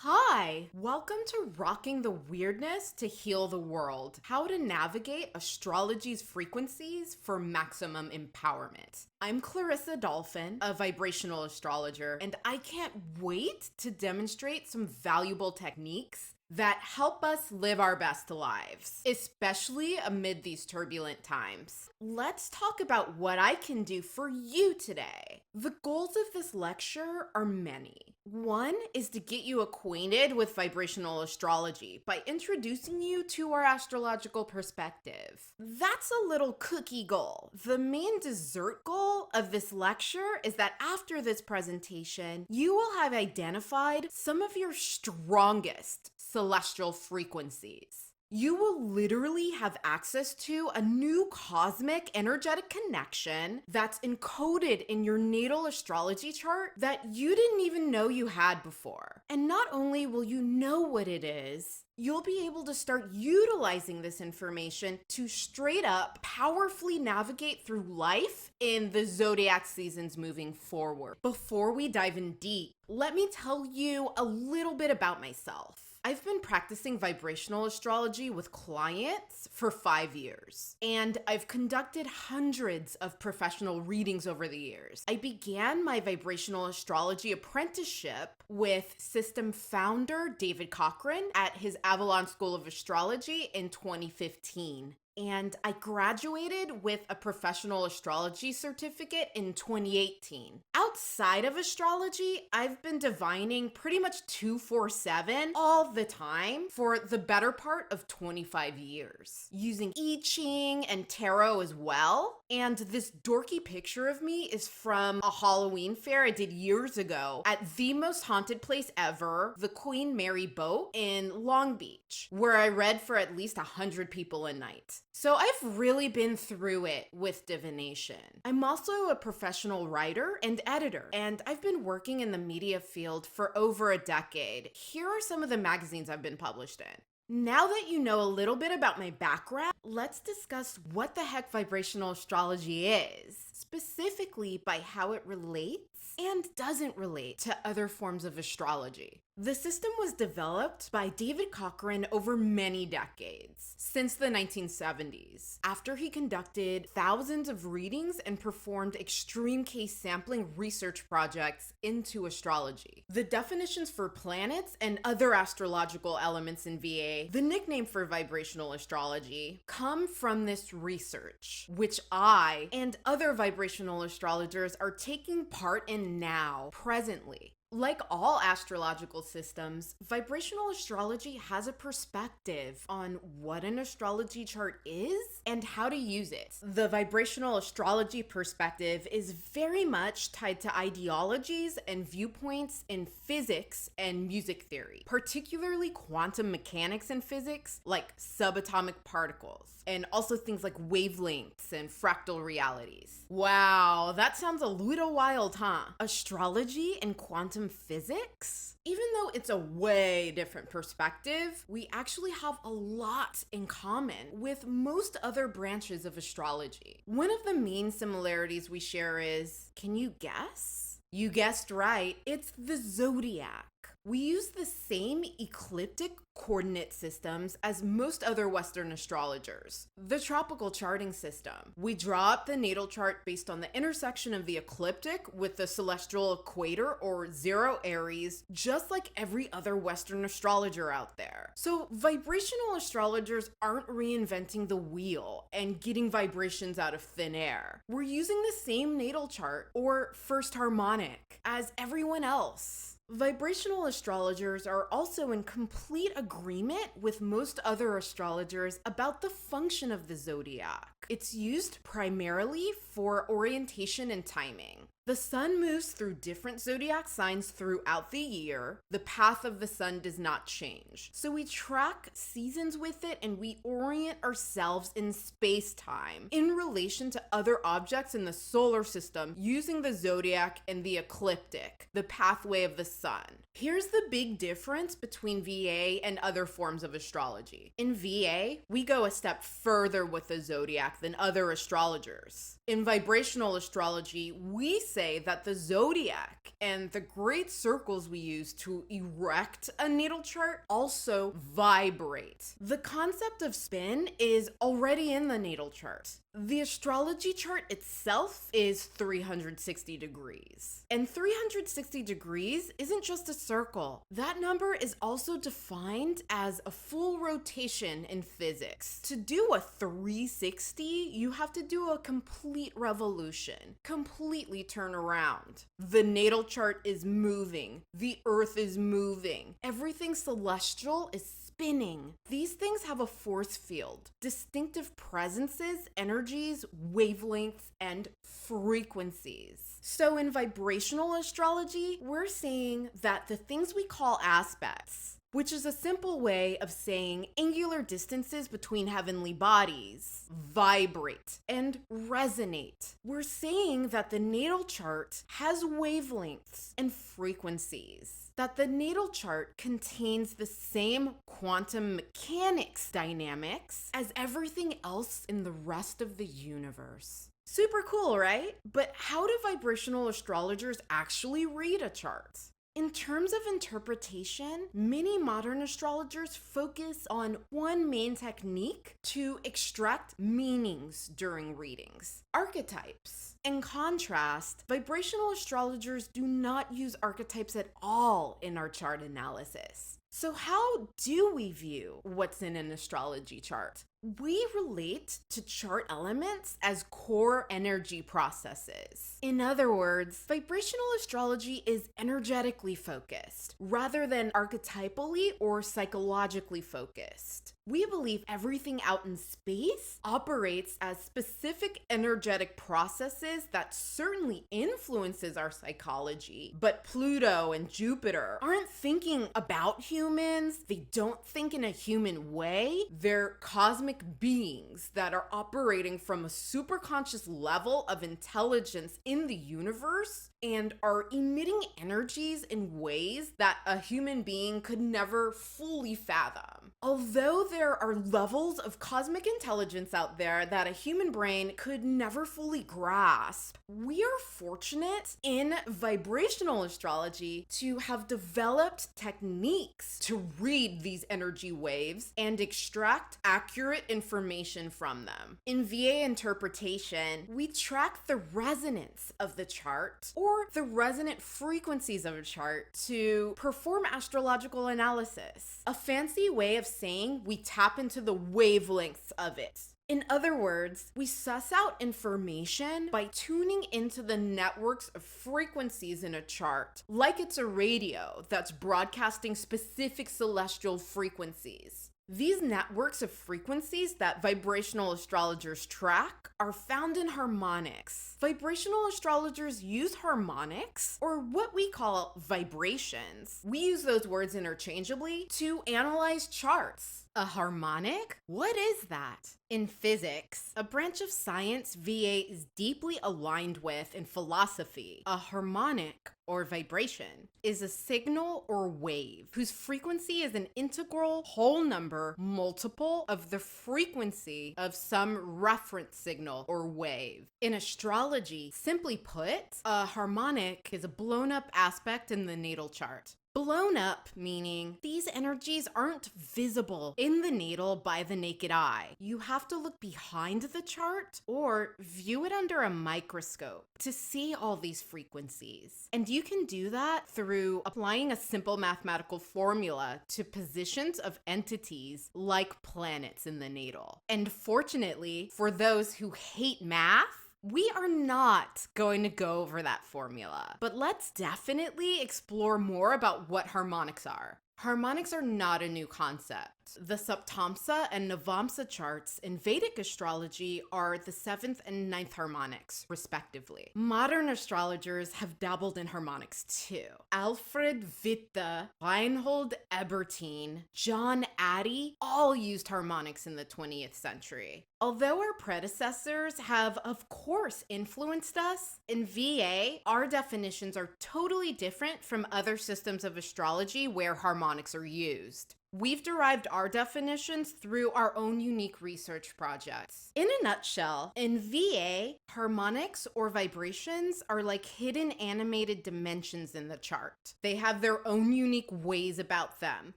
Hi, welcome to Rocking the Weirdness to Heal the World. How to navigate astrology's frequencies for maximum empowerment. I'm Clarissa Dolphin, a vibrational astrologer, and I can't wait to demonstrate some valuable techniques that help us live our best lives, especially amid these turbulent times. Let's talk about what I can do for you today. The goals of this lecture are many. One is to get you acquainted with vibrational astrology by introducing you to our astrological perspective. That's a little cookie goal. The main dessert goal of this lecture is that after this presentation, you will have identified some of your strongest celestial frequencies. You will literally have access to a new cosmic energetic connection that's encoded in your natal astrology chart that you didn't even know you had before. And not only will you know what it is, you'll be able to start utilizing this information to straight up powerfully navigate through life in the zodiac seasons moving forward. Before we dive in deep, let me tell you a little bit about myself. I've been practicing vibrational astrology with clients for 5 years, and I've conducted hundreds of professional readings over the years. I began my vibrational astrology apprenticeship with system founder David COCHRANE at his Avalon School of Astrology in 2015. And I graduated with a professional astrology certificate in 2018. Outside of astrology, I've been divining pretty much 24/7 all the time for the better part of 25 years, using I Ching and tarot as well. And this dorky picture of me is from a Halloween fair I did years ago at the most haunted place ever, the Queen Mary Boat in Long Beach, where I read for at least 100 people a night. So I've really been through it with divination. I'm also a professional writer and editor, and I've been working in the media field for over a decade. Here are some of the magazines I've been published in. Now that you know a little bit about my background, let's discuss what the heck vibrational astrology is, specifically by how it relates and doesn't relate to other forms of astrology. The system was developed by David COCHRANE over many decades, since the 1970s, after he conducted thousands of readings and performed extreme case sampling research projects into astrology. The definitions for planets and other astrological elements in VA, the nickname for vibrational astrology, come from this research, which I and other vibrational astrologers are taking part in now, presently. Like all astrological systems, vibrational astrology has a perspective on what an astrology chart is and how to use it. The vibrational astrology perspective is very much tied to ideologies and viewpoints in physics and music theory, particularly quantum mechanics in physics, like subatomic particles, and also things like wavelengths and fractal realities. Wow, that sounds a little wild, huh? Astrology and quantum physics? Even though it's a way different perspective, we actually have a lot in common with most other branches of astrology. One of the main similarities we share is, can you guess? You guessed right, it's the zodiac. We use the same ecliptic coordinate systems as most other Western astrologers. The tropical charting system. We draw up the natal chart based on the intersection of the ecliptic with the celestial equator or zero Aries, just like every other Western astrologer out there. So vibrational astrologers aren't reinventing the wheel and getting vibrations out of thin air. We're using the same natal chart or first harmonic as everyone else. Vibrational astrologers are also in complete agreement with most other astrologers about the function of the zodiac. It's used primarily for orientation and timing. The sun moves through different zodiac signs throughout the year. The path of the sun does not change. So we track seasons with it and we orient ourselves in space-time in relation to other objects in the solar system using the zodiac and the ecliptic, the pathway of the sun. Here's the big difference between VA and other forms of astrology. In VA, we go a step further with the zodiac than other astrologers. In vibrational astrology, we say say that the zodiac and the great circles we use to erect a natal chart also vibrate. The concept of spin is already in the natal chart. The astrology chart itself is 360 degrees. And 360 degrees isn't just a circle. That number is also defined as a full rotation in physics. To do a 360, you have to do a complete revolution, completely turn around. The natal chart is moving. The earth is moving. Everything celestial is spinning. These things have a force field, distinctive presences, energies, wavelengths, and frequencies. So in vibrational astrology, we're saying that the things we call aspects, which is a simple way of saying angular distances between heavenly bodies, vibrate and resonate. We're saying that the natal chart has wavelengths and frequencies, that the natal chart contains the same quantum mechanics dynamics as everything else in the rest of the universe. Super cool, right? But how do vibrational astrologers actually read a chart? In terms of interpretation, many modern astrologers focus on one main technique to extract meanings during readings: archetypes. In contrast, vibrational astrologers do not use archetypes at all in our chart analysis. So how do we view what's in an astrology chart? We relate to chart elements as core energy processes. In other words, vibrational astrology is energetically focused rather than archetypally or psychologically focused. We believe everything out in space operates as specific energetic processes that certainly influences our psychology, but Pluto and Jupiter aren't thinking about humans. They don't think in a human way. They're cosmic beings that are operating from a superconscious level of intelligence in the universe and are emitting energies in ways that a human being could never fully fathom. Although there are levels of cosmic intelligence out there that a human brain could never fully grasp, we are fortunate in vibrational astrology to have developed techniques to read these energy waves and extract accurate information from them. In VA interpretation, we track the resonance of the chart or the resonant frequencies of a chart to perform astrological analysis, a fancy way of saying we tap into the wavelengths of it. In other words, we suss out information by tuning into the networks of frequencies in a chart, like it's a radio that's broadcasting specific celestial frequencies. These networks of frequencies that vibrational astrologers track are found in harmonics. Vibrational astrologers use harmonics, or what we call vibrations. We use those words interchangeably to analyze charts. A harmonic? What is that? In physics, a branch of science VA is deeply aligned with in philosophy, a harmonic, or vibration, is a signal or wave whose frequency is an integral whole number multiple of the frequency of some reference signal or wave. In astrology, simply put, a harmonic is a blown up aspect in the natal chart. Blown up meaning these energies aren't visible in the natal by the naked eye. You have to look behind the chart or view it under a microscope to see all these frequencies. And you can do that through applying a simple mathematical formula to positions of entities like planets in the natal. And fortunately, for those who hate math, we are not going to go over that formula, but let's definitely explore more about what harmonics are. Harmonics are not a new concept. The Saptamsa and Navamsa charts in Vedic astrology are the 7th and 9th harmonics, respectively. Modern astrologers have dabbled in harmonics too. Alfred Witte, Reinhold Ebertin, John Addy all used harmonics in the 20th century. Although our predecessors have, of course, influenced us, in VA, our definitions are totally different from other systems of astrology where harmonics are used. We've derived our definitions through our own unique research projects. In a nutshell, in VA, harmonics or vibrations are like hidden animated dimensions in the chart. They have their own unique ways about them,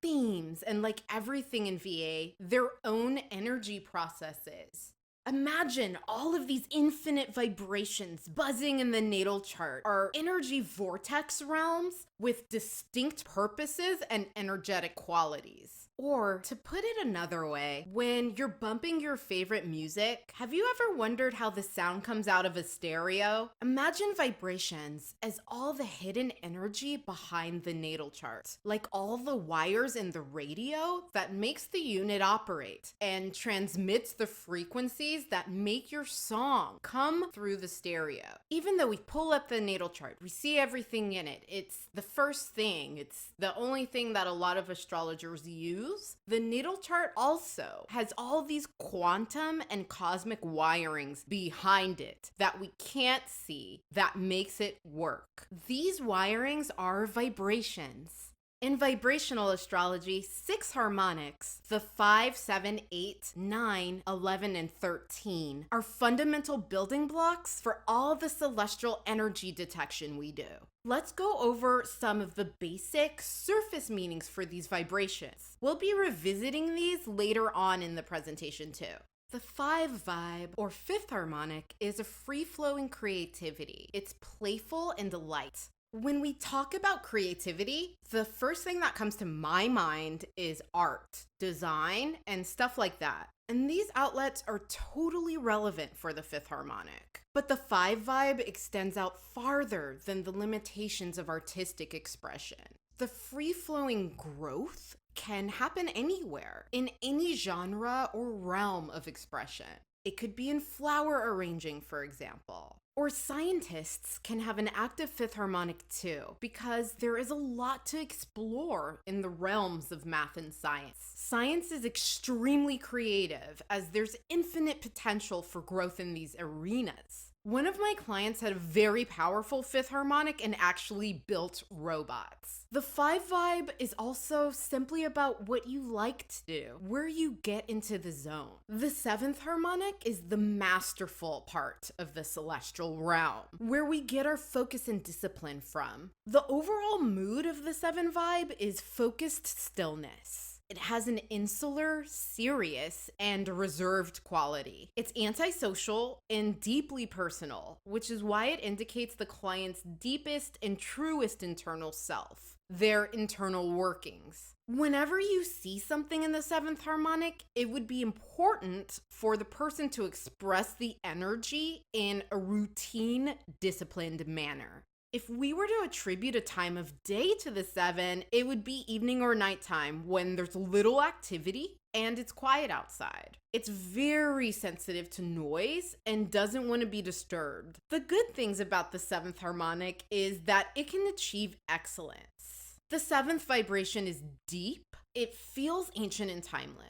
themes, and like everything in VA, their own energy processes. Imagine all of these infinite vibrations buzzing in the natal chart are energy vortex realms with distinct purposes and energetic qualities. Or, to put it another way, when you're bumping your favorite music, have you ever wondered how the sound comes out of a stereo? Imagine vibrations as all the hidden energy behind the natal chart, like all the wires in the radio that makes the unit operate and transmits the frequencies that make your song come through the stereo. Even though we pull up the natal chart, we see everything in it. It's the first thing. It's the only thing that a lot of astrologers use. The natal chart also has all these quantum and cosmic wirings behind it that we can't see that makes it work. These wirings are vibrations. In vibrational astrology, 6 harmonics, the 5, 7, 8, 9, 11, and 13, are fundamental building blocks for all the celestial energy detection we do. Let's go over some of the basic surface meanings for these vibrations. We'll be revisiting these later on in the presentation too. The 5 vibe, or 5th harmonic, is a free-flowing creativity. It's playful and light. When we talk about creativity, the first thing that comes to my mind is art, design, and stuff like that. And these outlets are totally relevant for the 5th harmonic. But the 5 vibe extends out farther than the limitations of artistic expression. The free-flowing growth can happen anywhere, in any genre or realm of expression. It could be in flower arranging, for example. Or scientists can have an active 5th harmonic too, because there is a lot to explore in the realms of math and science. Science is extremely creative, as there's infinite potential for growth in these arenas. One of my clients had a very powerful 5th harmonic and actually built robots. The 5 vibe is also simply about what you like to do, where you get into the zone. The 7th harmonic is the masterful part of the celestial realm, where we get our focus and discipline from. The overall mood of the 7 vibe is focused stillness. It has an insular, serious, and reserved quality. It's antisocial and deeply personal, which is why it indicates the client's deepest and truest internal self, their internal workings. Whenever you see something in the 7th harmonic, it would be important for the person to express the energy in a routine, disciplined manner. If we were to attribute a time of day to the 7, it would be evening or nighttime when there's little activity and it's quiet outside. It's very sensitive to noise and doesn't want to be disturbed. The good things about the 7th harmonic is that it can achieve excellence. The 7th vibration is deep. It feels ancient and timeless.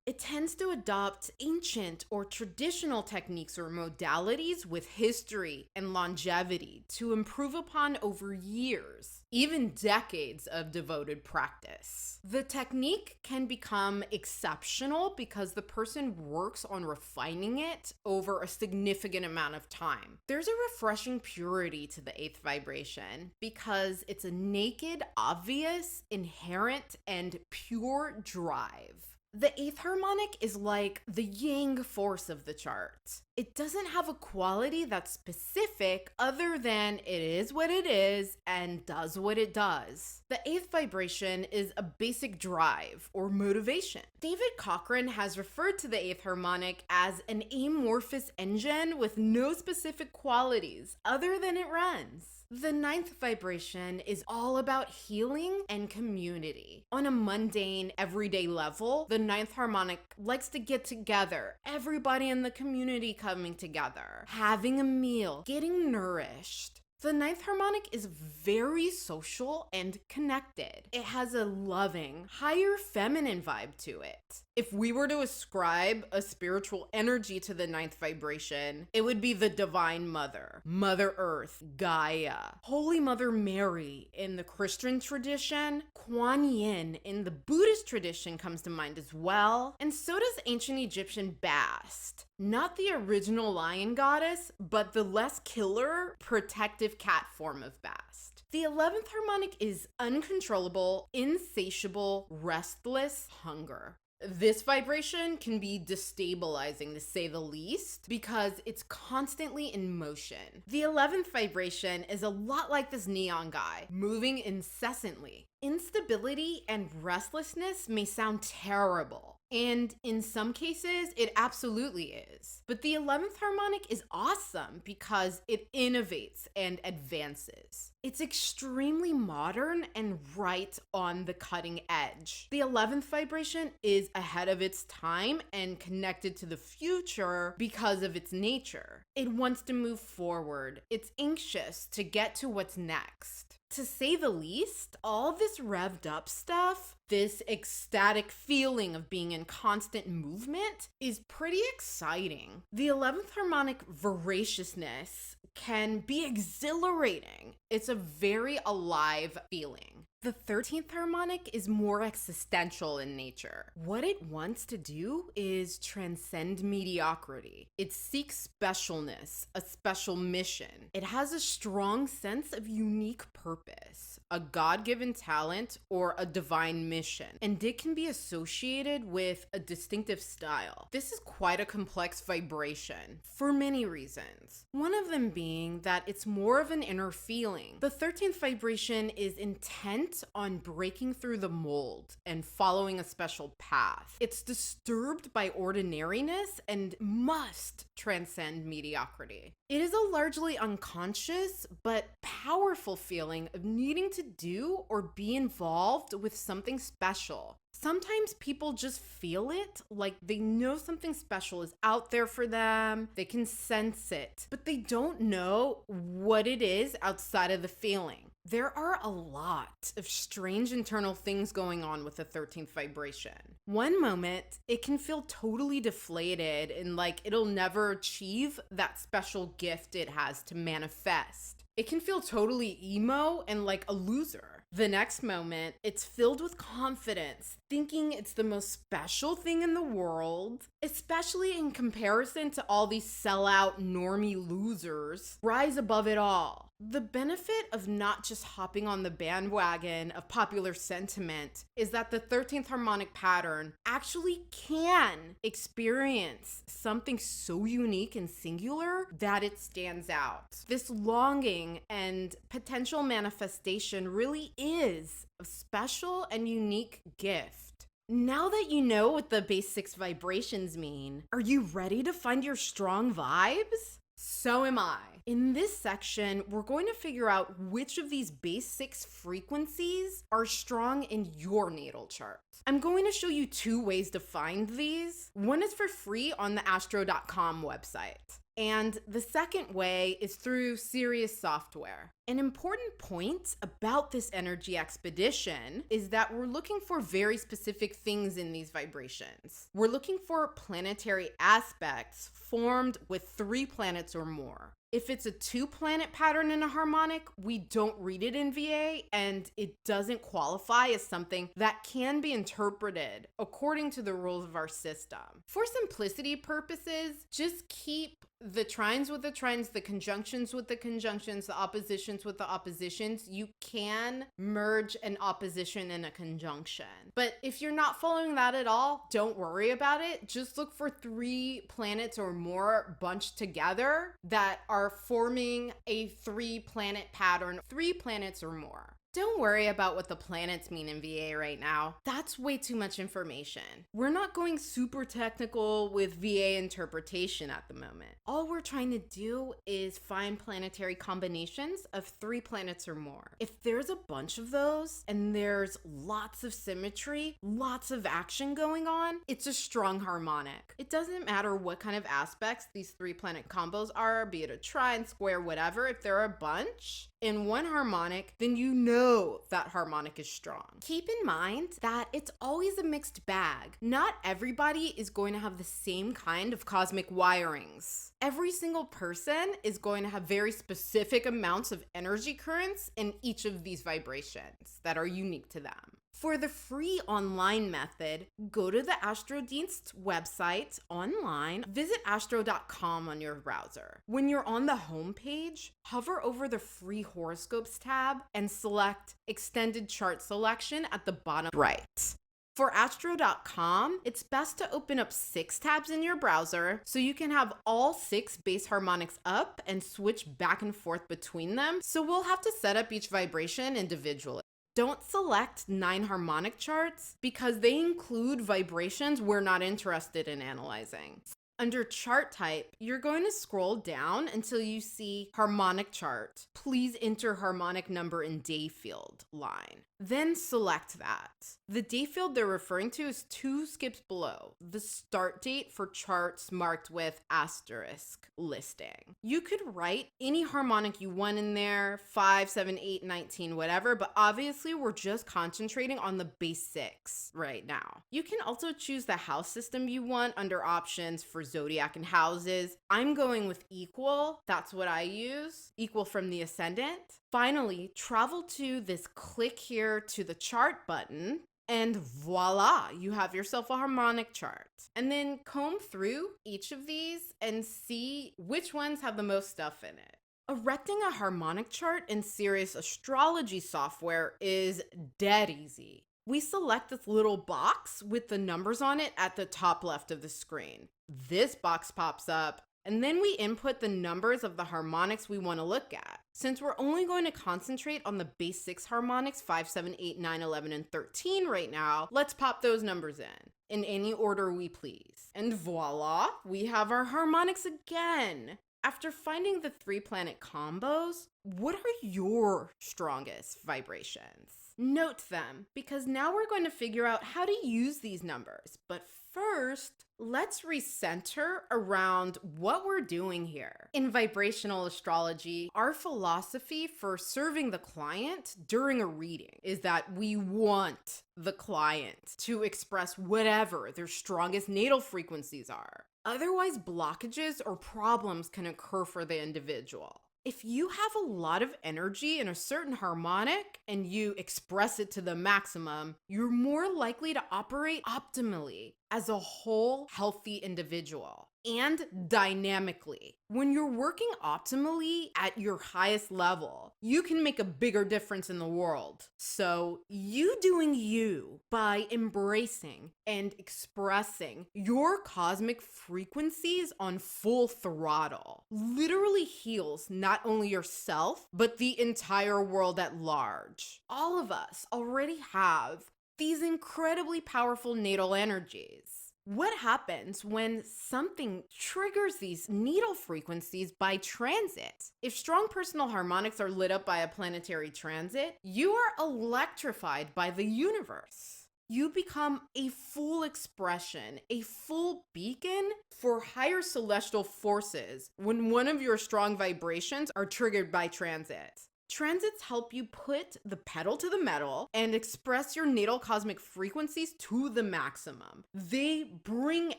It tends to adopt ancient or traditional techniques or modalities with history and longevity to improve upon over years, even decades of devoted practice. The technique can become exceptional because the person works on refining it over a significant amount of time. There's a refreshing purity to the 8th vibration because it's a naked, obvious, inherent, and pure drive. The 8th harmonic is like the yang force of the chart. It doesn't have a quality that's specific other than it is what it is and does what it does. The 8th vibration is a basic drive or motivation. David COCHRANE has referred to the 8th harmonic as an amorphous engine with no specific qualities other than it runs. The 9th vibration is all about healing and community. On a mundane, everyday level, the 9th harmonic likes to get together, everybody in the community coming together, having a meal, getting nourished. The 9th harmonic is very social and connected. It has a loving, higher feminine vibe to it. If we were to ascribe a spiritual energy to the ninth vibration, it would be the Divine Mother, Mother Earth, Gaia, Holy Mother Mary in the Christian tradition, Kuan Yin in the Buddhist tradition comes to mind as well, and so does ancient Egyptian Bast. Not the original lion goddess, but the less killer, protective cat form of Bast. The 11th harmonic is uncontrollable, insatiable, restless hunger. This vibration can be destabilizing, to say the least, because it's constantly in motion. The 11th vibration is a lot like this neon guy, moving incessantly. Instability and restlessness may sound terrible, and in some cases, it absolutely is. But the 11th harmonic is awesome because it innovates and advances. It's extremely modern and right on the cutting edge. The 11th vibration is ahead of its time and connected to the future because of its nature. It wants to move forward. It's anxious to get to what's next. To say the least, all this revved up stuff, this ecstatic feeling of being in constant movement, is pretty exciting. The 11th harmonic voraciousness can be exhilarating. It's a very alive feeling. The 13th harmonic is more existential in nature. What it wants to do is transcend mediocrity. It seeks specialness, a special mission. It has a strong sense of unique purpose, a God-given talent, or a divine mission, and it can be associated with a distinctive style. This is quite a complex vibration for many reasons. One of them being that it's more of an inner feeling. The 13th vibration is intent on breaking through the mold and following a special path. It's disturbed by ordinariness and must transcend mediocrity. It is a largely unconscious but powerful feeling of needing to do or be involved with something special. Sometimes people just feel it, like they know something special is out there for them, they can sense it, but they don't know what it is outside of the feeling. There are a lot of strange internal things going on with the 13th vibration. One moment, it can feel totally deflated and like it'll never achieve that special gift it has to manifest. It can feel totally emo and like a loser. The next moment, it's filled with confidence, thinking it's the most special thing in the world, especially in comparison to all these sellout normie losers. Rise above it all. The benefit of not just hopping on the bandwagon of popular sentiment is that the 13th harmonic pattern actually can experience something so unique and singular that it stands out. This longing and potential manifestation really is a special and unique gift. Now that you know what the base 6 vibrations mean, are you ready to find your strong vibes? So am I. In this section, we're going to figure out which of these base 6 frequencies are strong in your natal chart. I'm going to show you 2 ways to find these. One is for free on the astro.com website. And the second way is through Sirius software. An important point about this energy expedition is that we're looking for very specific things in these vibrations. We're looking for planetary aspects formed with 3 planets or more. If it's a 2-planet pattern in a harmonic, we don't read it in VA, and it doesn't qualify as something that can be interpreted according to the rules of our system. For simplicity purposes, just keep the trines with the trines, the conjunctions with the conjunctions, the oppositions with the oppositions. You can merge an opposition and a conjunction. But if you're not following that at all, don't worry about it. Just look for 3 planets or more bunched together that are forming a 3-planet pattern, 3 planets or more. Don't worry about what the planets mean in VA right now. That's way too much information. We're not going super technical with VA interpretation at the moment. All we're trying to do is find planetary combinations of 3 planets or more. If there's a bunch of those and there's lots of symmetry, lots of action going on, it's a strong harmonic. It doesn't matter what kind of aspects these 3-planet combos are, be it a trine, square, whatever. If there are a bunch in one harmonic, then you know know that harmonic is strong. Keep in mind that it's always a mixed bag. Not everybody is going to have the same kind of cosmic wirings. Every single person is going to have very specific amounts of energy currents in each of these vibrations that are unique to them. For the free online method, go to the Astrodienst website online, visit astro.com on your browser. When you're on the homepage, hover over the free horoscopes tab and select extended chart selection at the bottom right. For astro.com, it's best to open up 6 tabs in your browser so you can have all 6 base harmonics up and switch back and forth between them. So we'll have to set up each vibration individually. Don't select 9 harmonic charts because they include vibrations we're not interested in analyzing. Under chart type, you're going to scroll down until you see harmonic chart. Please enter harmonic number in day field line. Then select that. The day field they're referring to is 2 skips below the start date for charts marked with asterisk listing. You could write any harmonic you want in there, 5, 7, 8, 19, whatever, but obviously we're just concentrating on the base 6 right now. You can also choose the house system you want under options for zodiac and houses. I'm going with equal. That's what I use. Equal from the ascendant. Finally, travel to this click here to the chart button and voila, you have yourself a harmonic chart. And then comb through each of these and see which ones have the most stuff in it. Erecting a harmonic chart in Sirius astrology software is dead easy. We select this little box with the numbers on it at the top left of the screen. This box pops up, and then we input the numbers of the harmonics we want to look at. Since we're only going to concentrate on the base 6 harmonics, 5, 7, 8, 9, 11, and 13 right now, let's pop those numbers in any order we please. And voila, we have our harmonics again. After finding the 3 planet combos, what are your strongest vibrations? Note them, because now we're going to figure out how to use these numbers. But first, let's recenter around what we're doing here. In vibrational astrology, our philosophy for serving the client during a reading is that we want the client to express whatever their strongest natal frequencies are. Otherwise, blockages or problems can occur for the individual. If you have a lot of energy in a certain harmonic and you express it to the maximum, you're more likely to operate optimally as a whole healthy individual and dynamically. When you're working optimally at your highest level, you can make a bigger difference in the world. So you doing you by embracing and expressing your cosmic frequencies on full throttle literally heals not only yourself, but the entire world at large. All of us already have these incredibly powerful natal energies. What happens when something triggers these natal frequencies by transit? If strong personal harmonics are lit up by a planetary transit, you are electrified by the universe. You become a full expression, a full beacon for higher celestial forces when one of your strong vibrations are triggered by transit. Transits help you put the pedal to the metal and express your natal cosmic frequencies to the maximum. They bring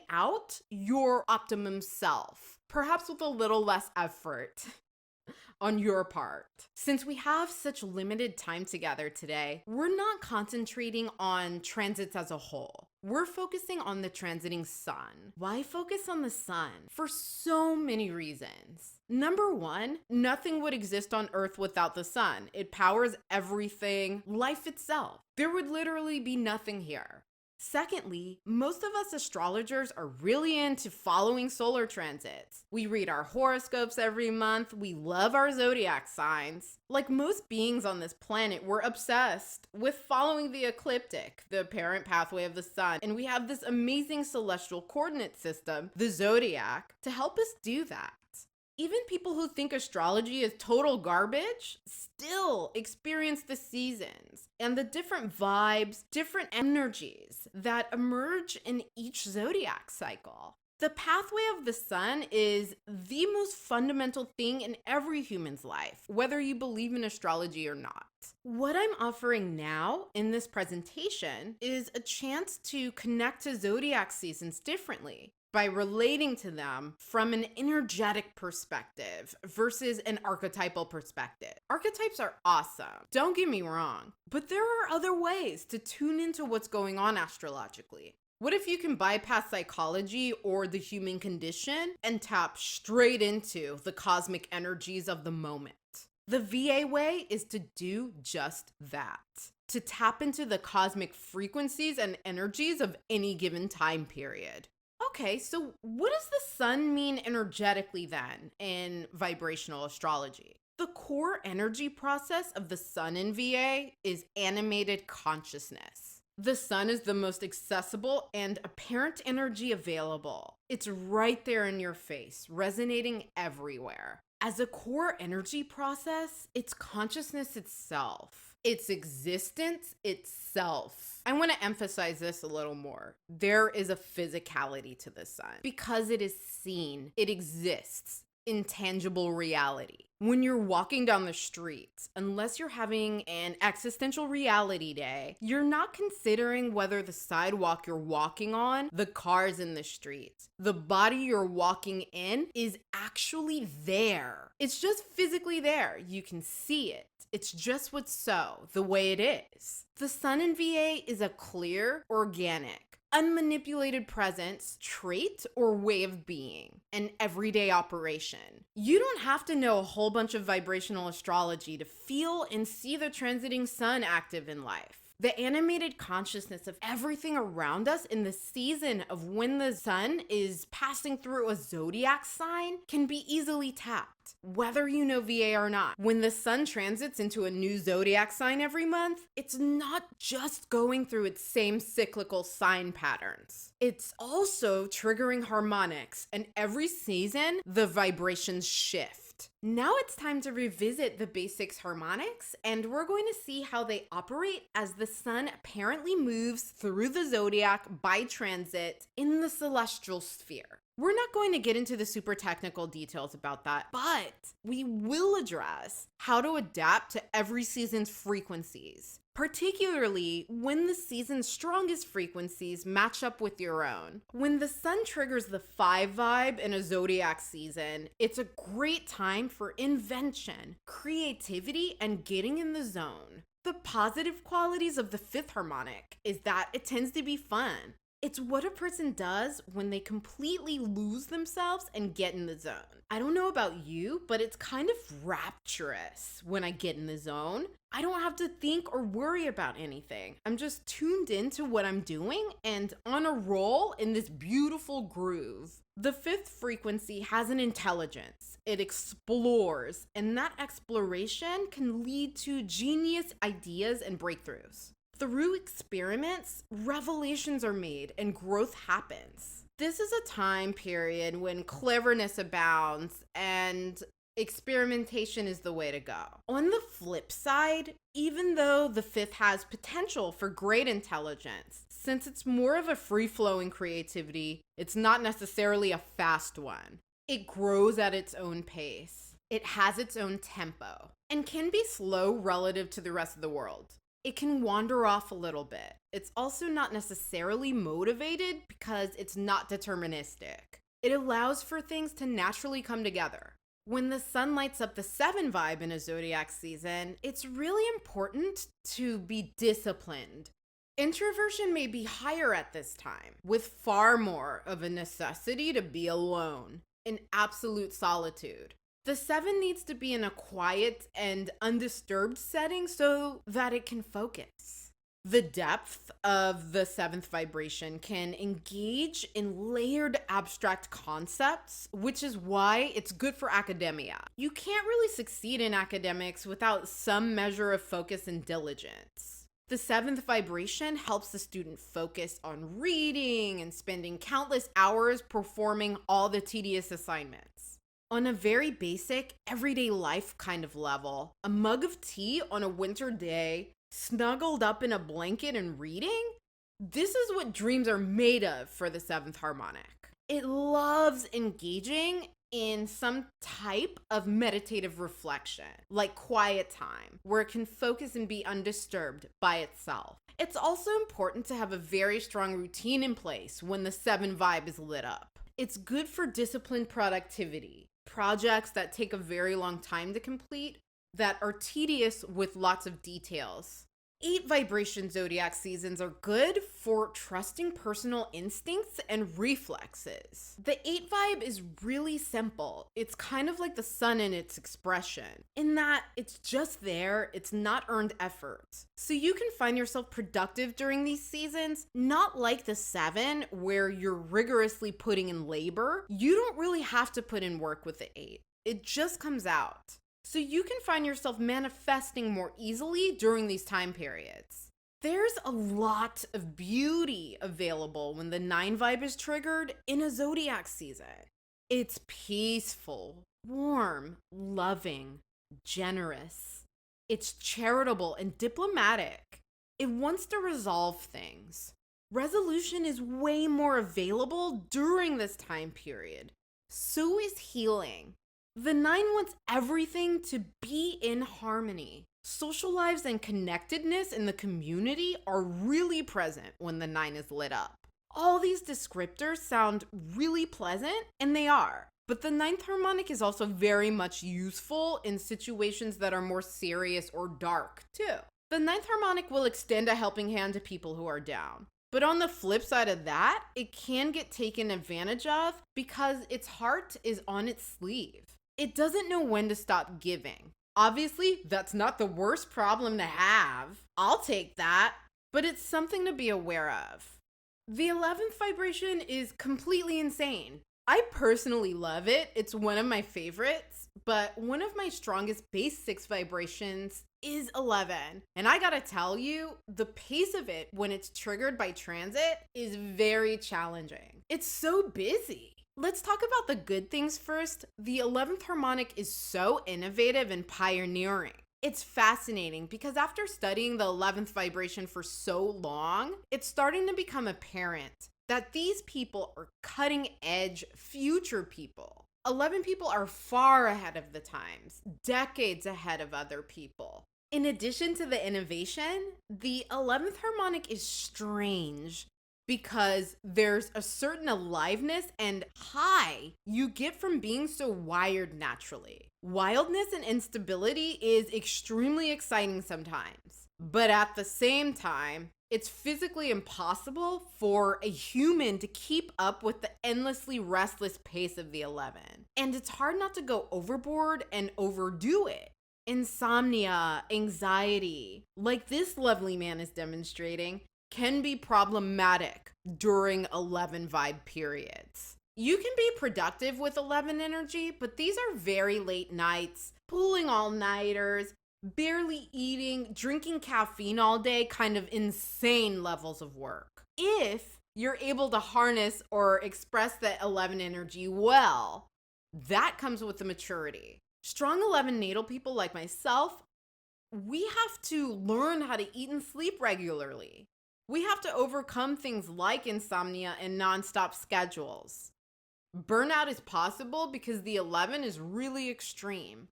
out your optimum self, perhaps with a little less effort on your part. Since we have such limited time together today, we're not concentrating on transits as a whole. We're focusing on the transiting sun. Why focus on the sun? For so many reasons. Number 1, nothing would exist on Earth without the sun. It powers everything, life itself. There would literally be nothing here. Secondly, most of us astrologers are really into following solar transits. We read our horoscopes every month. We love our zodiac signs. Like most beings on this planet, we're obsessed with following the ecliptic, the apparent pathway of the sun. And we have this amazing celestial coordinate system, the zodiac, to help us do that. Even people who think astrology is total garbage still experience the seasons and the different vibes, different energies that emerge in each zodiac cycle. The pathway of the sun is the most fundamental thing in every human's life, whether you believe in astrology or not. What I'm offering now in this presentation is a chance to connect to zodiac seasons differently by relating to them from an energetic perspective versus an archetypal perspective. Archetypes are awesome, don't get me wrong, but there are other ways to tune into what's going on astrologically. What if you can bypass psychology or the human condition and tap straight into the cosmic energies of the moment? The VA way is to do just that, to tap into the cosmic frequencies and energies of any given time period. Okay, so what does the sun mean energetically then in vibrational astrology? The core energy process of the sun in VA is animated consciousness. The sun is the most accessible and apparent energy available. It's right there in your face, resonating everywhere. As a core energy process, it's consciousness itself. Its existence itself. I want to emphasize this a little more. There is a physicality to the sun because it is seen. It exists in tangible reality. When you're walking down the streets, unless you're having an existential reality day, you're not considering whether the sidewalk you're walking on, the cars in the streets, the body you're walking in is actually there. It's just physically there. You can see it. It's just what's so, the way it is. The sun in VA is a clear, organic, unmanipulated presence, trait, or way of being, an everyday operation. You don't have to know a whole bunch of vibrational astrology to feel and see the transiting sun active in life. The animated consciousness of everything around us in the season of when the sun is passing through a zodiac sign can be easily tapped, whether you know VA or not. When the sun transits into a new zodiac sign every month, it's not just going through its same cyclical sign patterns. It's also triggering harmonics, and every season, the vibrations shift. Now it's time to revisit the basics harmonics, and we're going to see how they operate as the sun apparently moves through the zodiac by transit in the celestial sphere. We're not going to get into the super technical details about that, but we will address how to adapt to every season's frequencies, particularly when the season's strongest frequencies match up with your own. When the sun triggers the 5 vibe in a zodiac season, it's a great time for invention, creativity, and getting in the zone. The positive qualities of the 5th harmonic is that it tends to be fun. It's what a person does when they completely lose themselves and get in the zone. I don't know about you, but it's kind of rapturous when I get in the zone. I don't have to think or worry about anything. I'm just tuned into what I'm doing and on a roll in this beautiful groove. The 5th frequency has an intelligence. It explores, and that exploration can lead to genius ideas and breakthroughs. Through experiments, revelations are made and growth happens. This is a time period when cleverness abounds and experimentation is the way to go. On the flip side, even though the 5th has potential for great intelligence, since it's more of a free-flowing creativity, it's not necessarily a fast one. It grows at its own pace. It has its own tempo and can be slow relative to the rest of the world. It can wander off a little bit. It's also not necessarily motivated because it's not deterministic. It allows for things to naturally come together. When the sun lights up the 7 vibe in a zodiac season, it's really important to be disciplined. Introversion may be higher at this time, with far more of a necessity to be alone, in absolute solitude. The 7 needs to be in a quiet and undisturbed setting so that it can focus. The depth of the 7th vibration can engage in layered abstract concepts, which is why it's good for academia. You can't really succeed in academics without some measure of focus and diligence. The 7th vibration helps the student focus on reading and spending countless hours performing all the tedious assignments. On a very basic, everyday life kind of level, a mug of tea on a winter day, snuggled up in a blanket and reading? This is what dreams are made of for the 7th harmonic. It loves engaging in some type of meditative reflection, like quiet time, where it can focus and be undisturbed by itself. It's also important to have a very strong routine in place when the 7 vibe is lit up. It's good for disciplined productivity, projects that take a very long time to complete, that are tedious with lots of details. 8 vibration zodiac seasons are good for trusting personal instincts and reflexes. The 8 vibe is really simple. It's kind of like the sun in its expression, in that it's just there, it's not earned effort. So you can find yourself productive during these seasons, not like the 7 where you're rigorously putting in labor. You don't really have to put in work with the 8. It just comes out. So you can find yourself manifesting more easily during these time periods. There's a lot of beauty available when the 9 vibe is triggered in a zodiac season. It's peaceful, warm, loving, generous. It's charitable and diplomatic. It wants to resolve things. Resolution is way more available during this time period. So is healing. The 9 wants everything to be in harmony. Social lives and connectedness in the community are really present when the 9 is lit up. All these descriptors sound really pleasant, and they are. But the 9th harmonic is also very much useful in situations that are more serious or dark, too. The 9th harmonic will extend a helping hand to people who are down. But on the flip side of that, it can get taken advantage of because its heart is on its sleeve. It doesn't know when to stop giving. Obviously, that's not the worst problem to have. I'll take that. But it's something to be aware of. The 11th vibration is completely insane. I personally love it. It's one of my favorites. But one of my strongest base 6 vibrations is 11. And I gotta tell you, the pace of it when it's triggered by transit is very challenging. It's so busy. Let's talk about the good things first. The 11th harmonic is so innovative and pioneering. It's fascinating because after studying the 11th vibration for so long, it's starting to become apparent that these people are cutting edge future people. 11 people are far ahead of the times, decades ahead of other people. In addition to the innovation, the 11th harmonic is strange, because there's a certain aliveness and high you get from being so wired naturally. Wildness and instability is extremely exciting sometimes, but at the same time, it's physically impossible for a human to keep up with the endlessly restless pace of the 11. And it's hard not to go overboard and overdo it. Insomnia, anxiety, like this lovely man is demonstrating, can be problematic during 11 vibe periods. You can be productive with 11 energy, but these are very late nights, pulling all-nighters, barely eating, drinking caffeine all day, kind of insane levels of work. If you're able to harness or express that 11 energy well, that comes with the maturity. Strong 11 natal people like myself, we have to learn how to eat and sleep regularly. We have to overcome things like insomnia and nonstop schedules. Burnout is possible because the 11 is really extreme.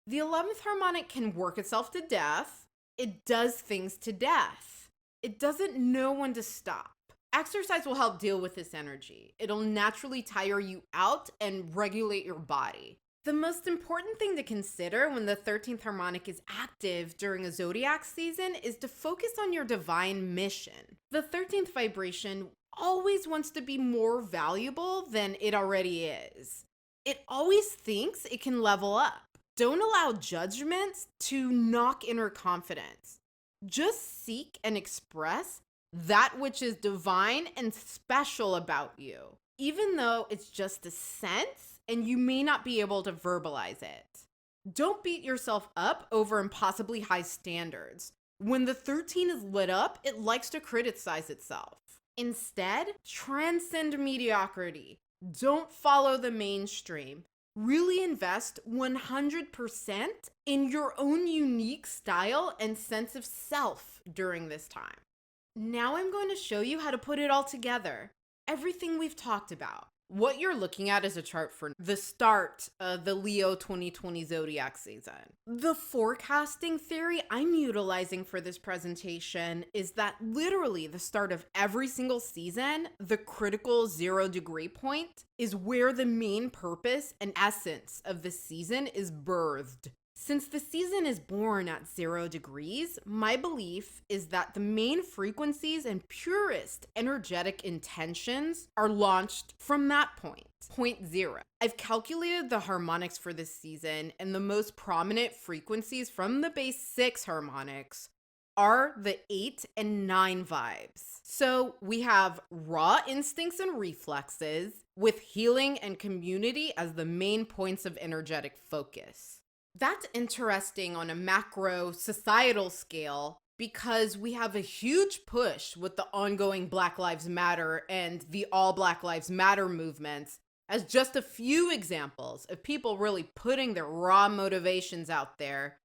The 11th harmonic can work itself to death. It does things to death. It doesn't know when to stop. Exercise will help deal with this energy. It'll naturally tire you out and regulate your body. The most important thing to consider when the 13th harmonic is active during a zodiac season is to focus on your divine mission. The 13th vibration always wants to be more valuable than it already is. It always thinks it can level up. Don't allow judgments to knock inner confidence. Just seek and express that which is divine and special about you, even though it's just a sense and you may not be able to verbalize it. Don't beat yourself up over impossibly high standards. When the 13 is lit up, it likes to criticize itself. Instead, transcend mediocrity. Don't follow the mainstream. Really invest 100% in your own unique style and sense of self during this time. Now I'm going to show you how to put it all together. Everything we've talked about. What you're looking at is a chart for the start of the Leo 2020 zodiac season. The forecasting theory I'm utilizing for this presentation is that literally the start of every single season, the critical 0-degree point, is where the main purpose and essence of the season is birthed. Since the season is born at 0 degrees, my belief is that the main frequencies and purest energetic intentions are launched from that point 0. I've calculated the harmonics for this season, and the most prominent frequencies from the base 6 harmonics are the 8 and 9 vibes. So we have raw instincts and reflexes, with healing and community as the main points of energetic focus. That's interesting on a macro societal scale because we have a huge push with the ongoing Black Lives Matter and the All Black Lives Matter movements as just a few examples of people really putting their raw motivations out there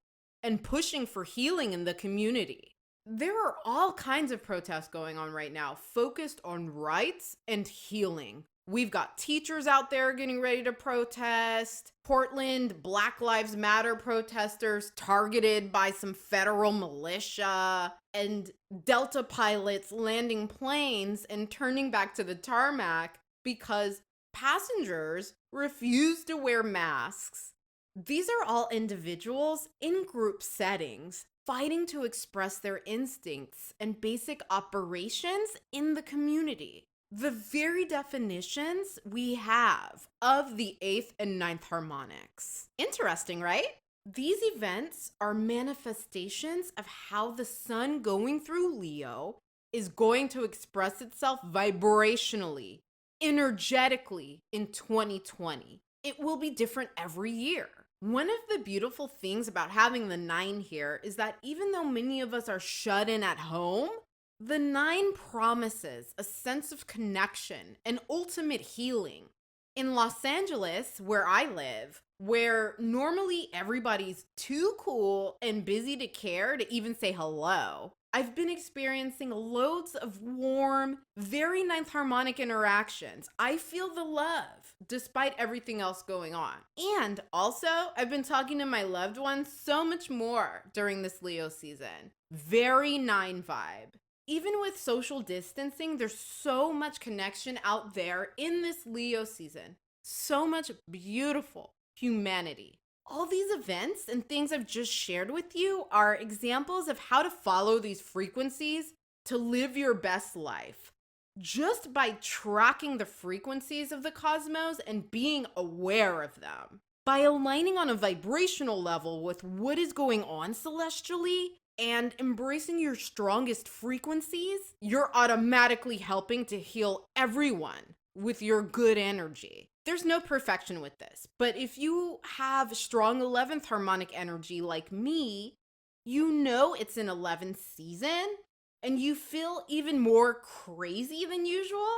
and pushing for healing in the community. There are all kinds of protests going on right now focused on rights and healing. We've got teachers out there getting ready to protest. Portland Black Lives Matter protesters targeted by some federal militia. And Delta pilots landing planes and turning back to the tarmac because passengers refuse to wear masks. These are all individuals in group settings fighting to express their instincts and basic operations in the community. The very definitions we have of the 8th and 9th harmonics. Interesting, right? These events are manifestations of how the sun going through Leo is going to express itself vibrationally, energetically in 2020. It will be different every year. One of the beautiful things about having the 9 here is that even though many of us are shut in at home, the 9 promises a sense of connection and ultimate healing. In Los Angeles, where I live, where normally everybody's too cool and busy to care to even say hello, I've been experiencing loads of warm, very 9th harmonic interactions. I feel the love despite everything else going on. And also, I've been talking to my loved ones so much more during this Leo season. Very 9 vibe. Even with social distancing, there's so much connection out there in this Leo season. So much beautiful humanity. All these events and things I've just shared with you are examples of how to follow these frequencies to live your best life. Just by tracking the frequencies of the cosmos and being aware of them. By aligning on a vibrational level with what is going on celestially, and embracing your strongest frequencies, you're automatically helping to heal everyone with your good energy. There's no perfection with this, but if you have strong 11th harmonic energy like me, you know it's an 11th season, and you feel even more crazy than usual,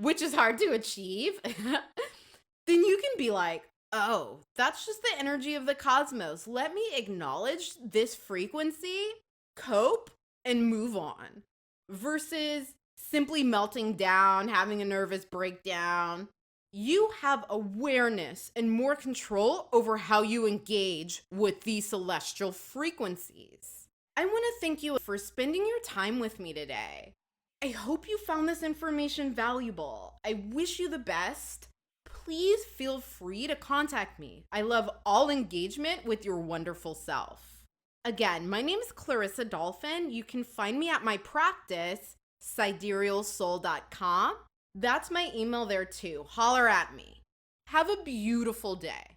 which is hard to achieve, then you can be like, oh, that's just the energy of the cosmos. Let me acknowledge this frequency, cope, and move on. Versus simply melting down, having a nervous breakdown. You have awareness and more control over how you engage with these celestial frequencies. I want to thank you for spending your time with me today. I hope you found this information valuable. I wish you the best. Please feel free to contact me. I love all engagement with your wonderful self. Again, my name is Clarissa Dolphin. You can find me at my practice, siderealsoul.com. That's my email there too. Holler at me. Have a beautiful day.